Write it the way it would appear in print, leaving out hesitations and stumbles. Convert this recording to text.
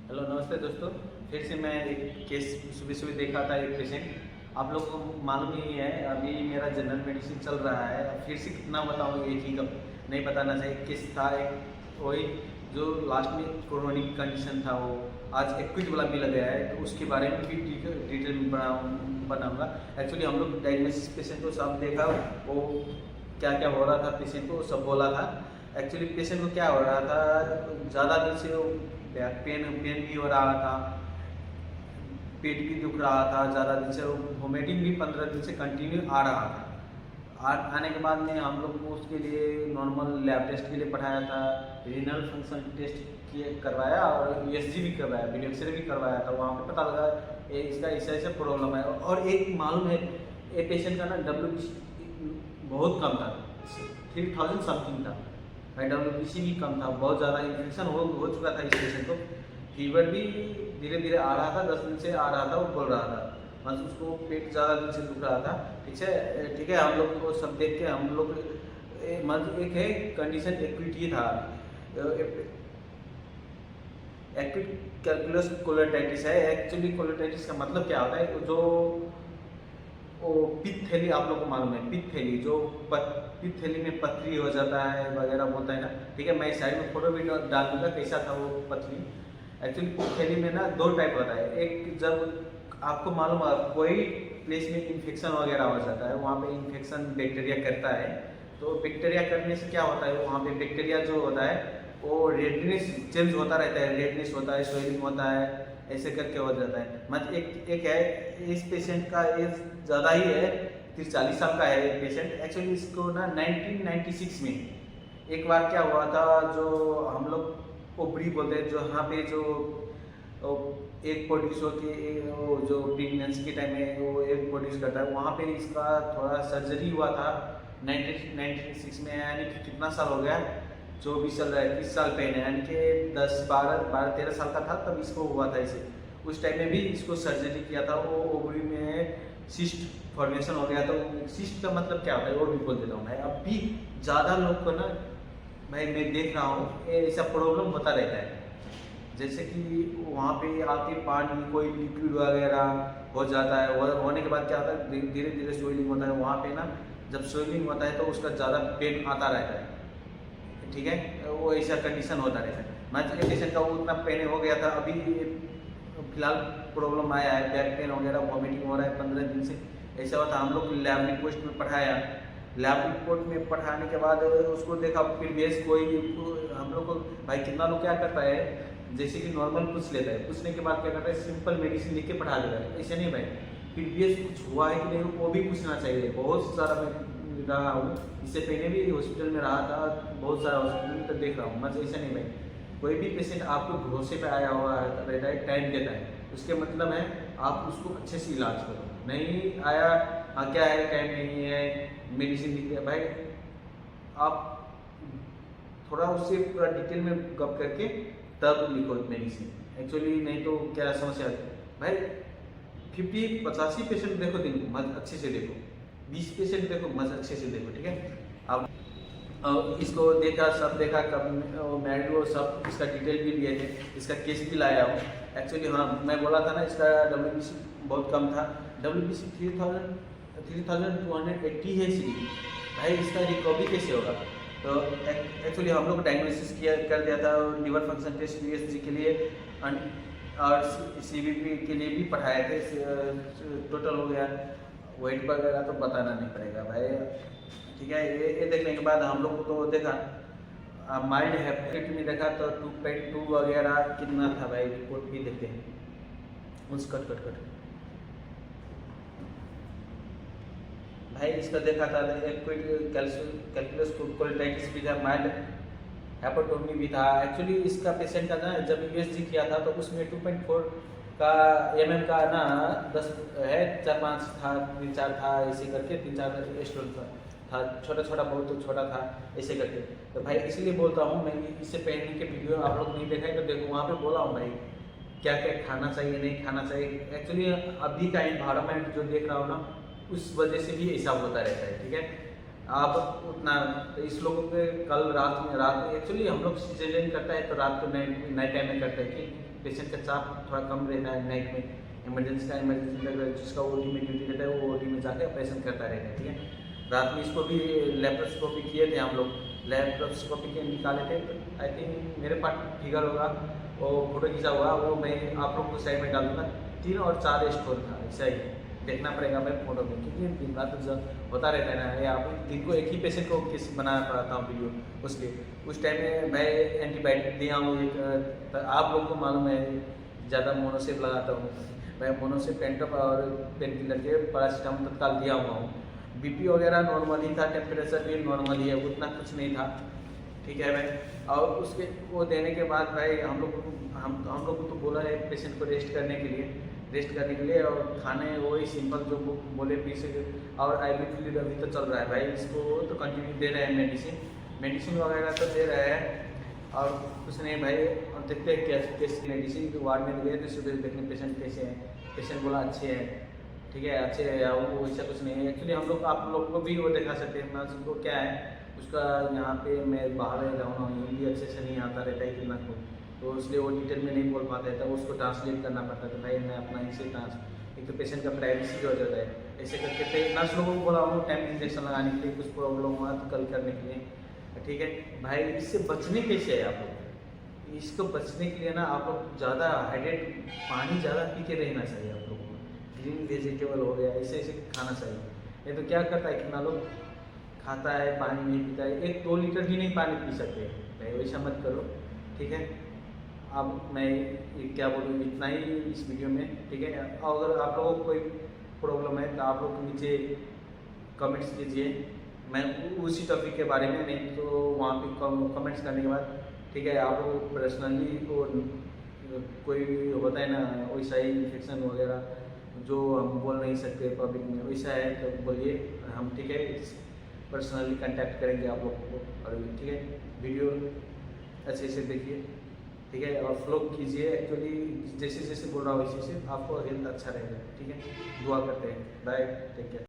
Hello नमस्ते दोस्तों। फिर से मैं एक केस सुबह सुबह देखा था एक पेशेंट। आप लोग को मालूम ही है, अभी मेरा जनरल मेडिसिन चल रहा है। अब फिर से कितना बताऊँ, एक ही कब नहीं बताना चाहिए। केस था एक वही जो लास्ट में क्रोनिक कंडीशन था, वो आज एक्विट वाला भी गया है, तो उसके बारे में भी डिटेल में बनाऊँगा। एक्चुअली हम लोग डायग्नोसिस पेशेंट को सब देखा, वो क्या क्या हो रहा था पेशेंट को सब बोला था। एक्चुअली पेशेंट को क्या हो रहा था, ज़्यादा दिन से वो बैक पेन भी हो रहा था, पेट भी दुख रहा था ज़्यादा दिन से, वोमिटिंग भी 15 दिन से कंटिन्यू आ रहा था। आने के बाद में हम लोग को उसके लिए नॉर्मल लैब टेस्ट के लिए पढ़ाया था, रीनल फंक्शन टेस्ट किए करवाया और ईएसजी भी करवाया, ब्लड एक्सरे भी करवाया था। वहाँ पे पता लगा इसका ऐसा ऐसा प्रॉब्लम है। और एक मालूम है, ये पेशेंट का ना WBC बहुत कम था, 3000 समथिंग था भाई। WBC भी कम था, बहुत ज़्यादा इन्फेक्शन हो चुका था इस पेशेंट को। फीवर भी धीरे धीरे आ रहा था, 10 दिन से आ रहा था, वो बोल रहा था बस उसको पेट ज़्यादा दिन से दुख रहा था। ठीक है, हम लोग को सब देख के हम लोग मतलब एक है कंडीशन एक्विटी था, एक्विट कैल्कुलस कोलेटाइटिस है। एक्चुअली कोलेटाइटिस का मतलब क्या होता है, जो वो पित्त थैली, आप लोग को मालूम है पित्त थैली, जो पित्त थैली में पथरी हो जाता है वगैरह बोलता है ना। ठीक है, मैं साइड में फोटो भी डाल दूंगा कैसा था वो पथरी। एक्चुअली पित्त थैली में ना दो टाइप होता है। एक, जब आपको मालूम है कोई प्लेस में इन्फेक्शन वगैरह हो जाता है, वहाँ पे इन्फेक्शन बैक्टीरिया करता है, तो बैक्टीरिया करने से क्या होता है, वहाँ पे बैक्टीरिया जो होता है वो रेडनेस चेंज होता रहता है, रेडनेस होता है, स्वेलिंग होता है, ऐसे करके हो जाता है। मतलब एक है, इस पेशेंट का एज ज़्यादा ही है, 40 साल का है ये पेशेंट। एक्चुअली इसको ना 1996 में एक बार क्या हुआ था, जो हम लोग ओपरी बोलते हैं, जो यहाँ पे जो एक प्रोड्यूस होके वो जो प्रेगनेंसी के टाइम में वो एक प्रोड्यूस करता है, वहाँ पे इसका थोड़ा सर्जरी हुआ था 1996 में। यानी कि कितना साल हो गया, 24 चल रहा है, 30 साल पहले, यानी कि 13 साल का था तब इसको हुआ था इसे। उस टाइम में भी इसको सर्जरी किया था, वो ओवरी में सिस्ट फॉर्मेशन हो गया था। सिस्ट का मतलब क्या होता है वो भी बोल देता हूँ मैं। अब भी ज़्यादा लोग को ना भाई मैं देख रहा हूँ ऐसा प्रॉब्लम होता रहता है, जैसे कि वहाँ पे आके पानी कोई लिक्विड वगैरह हो जाता है, होने के बाद क्या होता है, धीरे धीरे स्वेलिंग होता है वहाँ पे ना। जब स्वेलिंग होता है तो उसका ज़्यादा पेन आता रहता है। ठीक है, वो ऐसा कंडीशन होता रहता है। मतलब पेशेंट का वो उतना पेन हो गया था, अभी फिलहाल प्रॉब्लम आया है, बैक पेन वगैरह, वॉमिटिंग हो रहा है 15 दिन से, ऐसा होता। हम लोग लैब रिपोर्ट में पढ़ाया, लैब रिपोर्ट में पढ़ाने के बाद उसको देखा, फिर बेस कोई हम लोग को भाई कितना लोग क्या करता है, जैसे कि नॉर्मल पूछ लेता है, पूछने के बाद क्या करता है सिंपल मेडिसिन लिख के पढ़ा देता है। ऐसे नहीं भाई, फिर बेस कुछ हुआ है कि नहीं वो भी पूछना चाहिए। बहुत सारा मैं रहा हूँ, इससे पहले भी हॉस्पिटल में रहा था, बहुत सारा हॉस्पिटल में तो देख रहा हूँ। मतलब ऐसा नहीं भाई, कोई भी पेशेंट आपको भरोसे पे आया हुआ रहता है, टाइम देता है, उसके मतलब है आप उसको अच्छे से इलाज करो। नहीं आया, हाँ क्या है, टाइम नहीं है, मेडिसिन लिख दिया, भाई आप थोड़ा उससे पूरा डिटेल में गप करके तब लिखो मेडिसिन। एक्चुअली नहीं तो क्या समस्या है भाई, 50-85 पेशेंट देखो दिन को, मत अच्छे से देखो, 20 पेशेंट देखो, मत अच्छे से देखो। ठीक है, अब इसको देखा, सब देखा, कब मैरिड वो सब, इसका डिटेल भी लिए थे, इसका केस भी लाया हूँ। एक्चुअली हाँ, मैं बोला था ना इसका WBC बहुत कम था, WBC 3280 है सी। भाई इसका रिकवरी कैसे होगा? तो एक्चुअली हम लोग डायग्नोसिस किया कर दिया था, लिवर फंक्शन टेस्ट USG के लिए और CBP के लिए भी पढ़ाए थे। टोटल हो गया, वेट वगैरह तो बताना नहीं पड़ेगा भाई। ठीक है, ये देखने के बाद हम लोग को तो देखा माइल्ड हेपेटाइटिस में देखा तो 2.2 वगैरह कितना था भाई, रिपोर्ट भी देखते हैं उस कट भाई। इसका देखा था कैल्कुलस कोलेटाइटिस भी था, माइल्ड हेपेटोमी भी था। एक्चुअली इसका पेशेंट का ना जब USG किया था तो उसमें 2.4 का mm का ना 10 है, 4-5 था, 3-4 था, ऐसे करके 3-4 स्टोन था, छोटा छोटा, बहुत तो छोटा था ऐसे करके। तो भाई इसलिए बोलता हूँ मैं, इससे पहले के वीडियो आप लोग नहीं देखा है तो देखो, वहाँ पे बोला हूँ भाई क्या क्या खाना चाहिए नहीं खाना चाहिए। एक्चुअली अभी का इन्वायरमेंट जो देख रहा हूँ ना, उस वजह से भी ऐसा होता रहता है। ठीक है, आप उतना इस लोगों के कल रात एक्चुअली हम लोग सिजेरियन करता है तो रात को नाइट टाइम में करते हैं कि पेशेंट का चाप थोड़ा कम रहता है नाइट में, इमरजेंसी जिसका ओटी में ड्यूटी रहता है वो ओटी में जाकर ऑपरेशन करता रहता है, ठीक है। रात में इसको भी लेप्रोस्कोपी किए थे हम लोग, लेप्रोस्कोपी के निकाले थे। आई थिंक मेरे पास फिगर होगा, वो फोटो खींचा हुआ, वो मैं आप लोग को साइड में डाल दूँगा। 3 और 4 स्टोर था, ऐसा ही देखना पड़ेगा मैं फोटो में, क्योंकि दिन रात होता रहता है ना, या आप दिन को एक ही पेशेंट को किस बना पाता हूँ वीडियो, उसलिए उस टाइम में मैं एंटीबायोटिक दिया हूँ एक, तो आप लोग को मालूम है ज़्यादा मोनोसेप लगाता हूँ मैं, मोनोसेप पेंटअप और पेन किलर के पैरासीटामोल तत्काल दिया हुआ हूँ। बीपी वगैरह नॉर्मल ही था, टेम्परेचर भी नॉर्मल ही है, उतना कुछ नहीं था, ठीक है भाई। और उसके वो देने के बाद भाई हम लोग को तो बोला है पेशेंट को रेस्ट करने के लिए और खाने वही सिंपल जो बोले पीस, और आईवी फ्लूइड अभी तो चल रहा है भाई, इसको तो कंटिन्यू दे रहे हैं, मेडिसिन वगैरह तो दे रहे हैं। और कुछ नहीं भाई, और देखते हैं कैसे मेडिसिन के वार्ड में गए थे सुबह देखने पेशेंट कैसे हैं, पेशेंट बोला अच्छे हैं, ठीक है अच्छे है, या वो वैसा कुछ नहीं है। एक्चुअली हम लोग आप लोग को भी वो दिखा सकते हैं, मैं उसको क्या है उसका यहाँ पे मैं बाहर रह रहा हूँ, हिंदी अच्छे से नहीं आता रहता है कितना को, तो इसलिए वो डिटेल में नहीं बोल पाता है, तब उसको ट्रांसलेट करना पड़ता है। तो भाई मैं अपना इसे एक तो पेशेंट का प्राइवेसी हो जाता है, ऐसे करके नर्स लोगों को बोला हूँ टाइम इंजेक्शन लगाने के लिए, कुछ प्रॉब्लम हुआ तो कल करने के लिए, ठीक है भाई। इससे बचने कैसे है आप लोग, इसको बचने के लिए ना आप लोग ज़्यादा हाइड्रेट पानी ज़्यादा पी के रहना चाहिए आप लोगों को, ग्रीन वेजिटेबल हो गया ऐसे खाना चाहिए। ये तो क्या करता है कितना लोग खाता है पानी नहीं पीता है, 1-2 लीटर भी नहीं पानी पी सकते भाई, वैसा मत करो, ठीक है। अब मैं क्या बोलूँ, इतना ही इस वीडियो में, ठीक है। अगर आप लोगों को कोई प्रॉब्लम है तो आप लोग नीचे कमेंट्स कीजिए, मैं उसी टॉपिक के बारे में, नहीं तो वहाँ पे कमेंट्स करने के बाद, ठीक है, आप लोग पर्सनली कोई होता है ना वैसा ही इन्फेक्शन वगैरह जो हम बोल नहीं सकते पब्लिक में, वैसा है तो बोलिए, हम ठीक है पर्सनली कांटेक्ट करेंगे आप लोगों को। और ठीक है वीडियो अच्छे से देखिए, ठीक है, और फ्लो कीजिए, एक्चुअली जैसे जैसे बोल रहा हूँ वैसे आपको हेल्थ अच्छा रहेगा, ठीक है। दुआ करते हैं, बाय, टेक केयर।